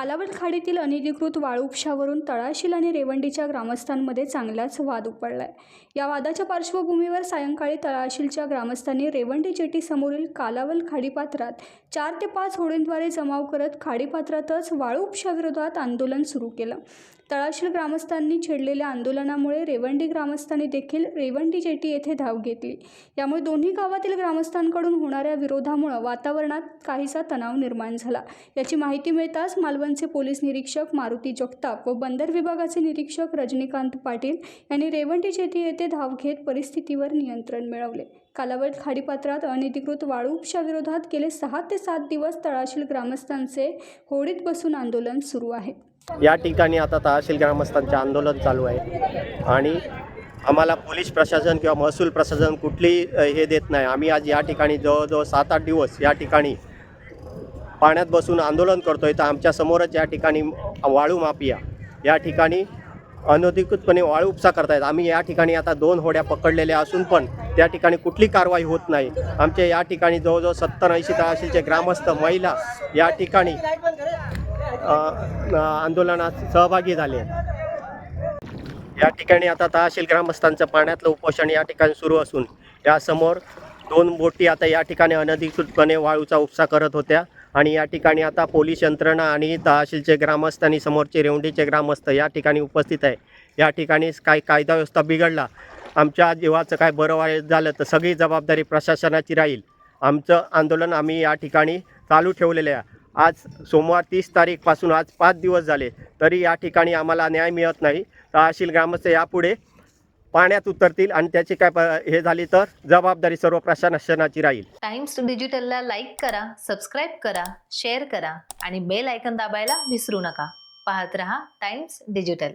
कालावड खाडीतील अनधिकृत वाळू उपशावरून तळाशील आणि रेवंडीच्या ग्रामस्थांमध्ये चांगलाच वाद उपडलाय। या वादाच्या पार्श्वभूमीवर सायंकाळी तळाशीलच्या ग्रामस्थांनी रेवंडी जेटी समोरील कालावड खाडीपात्रात 4 ते 5 होडींद्वारे जमाव करत खाडीपात्रातच वाळू उपशाविरोधात आंदोलन सुरू केलं। तळाशील ग्रामस्थांनी छेडलेल्या आंदोलनामुळे रेवंडी ग्रामस्थांनी देखील रेवंडी जेटी येथे धाव घेतली। यामुळे दोन्ही गावातील ग्रामस्थांकडून होणाऱ्या विरोधामुळे वातावरणात काहीसा तणाव निर्माण झाला। याची माहिती मिळताच मालवणचे पोलीस निरीक्षक मारुती जगताप व बंदर विभागाचे निरीक्षक रजनीकांत पाटील यांनी रेवंडी जेटी येथे धाव घेत परिस्थितीवर नियंत्रण मिळवले। कालावड खाडीपात्रात अनधिकृत वाळू उपशाविरोधात गेले 6 ते 7 दिवस तळाशील ग्रामस्थांचे होडीत बसून आंदोलन सुरू आहे। या ठिकाणी आता तहसील ग्रामस्थांचे आंदोलन चालू आहे आणि आम्हाला पोलीस प्रशासन किंवा महसूल प्रशासन कुठलीही हे देत नाही। आम्ही आज या ठिकाणी जवळजवळ 7-8 दिवस या ठिकाणी पाण्यात बसून आंदोलन करतोय। तर आमच्या समोरच या ठिकाणी वाळू माफिया या ठिकाणी अनधिकृतपणे वाळू उपसा करतायत। आम्ही या ठिकाणी आता 2 होड्या पकडलेल्या असून पण त्या ठिकाणी कुठली कारवाई होत नाही। आमच्या या ठिकाणी जवळजवळ 70-80 तहसीलचे ग्रामस्थ महिला या ठिकाणी आंदोलनात सहभागी झाले। या ठिकाणी आता तहसील ग्रामस्थांचं पाण्यातलं उपोषण या ठिकाणी सुरू असून यासमोर 2 बोटी आता या ठिकाणी अनधिकृतपणे वाळूचा उपसा करत होत्या आणि या ठिकाणी आता पोलीस यंत्रणा आणि तहसीलचे ग्रामस्थ आणि समोरचे रेवंडीचे ग्रामस्थ या ठिकाणी उपस्थित आहे। या ठिकाणी काही कायदा व्यवस्था बिघडला, आमच्या जीवाचं काय बरं वाईट झालं तर सगळी जबाबदारी प्रशासनाची राहील। आमचं आंदोलन आम्ही या ठिकाणी चालू ठेवलेलं आहे। आज सोमवार 30 तारीखपासून आज 5 दिवस झाले तरी या ठिकाणी आम्हाला न्याय मिळत नाही। तहसील ग्रामस्थ यापुढे पाण्यात उतरतील आणि त्याची काय हे झाली तर जबाबदारी सर्व प्रशासनाची राहील। टाइम्स डिजिटलला लाईक करा, सबस्क्राईब करा, शेअर करा आणि बेल आयकॉन दाबायला विसरू नका। पाहत रहा टाइम्स डिजिटल।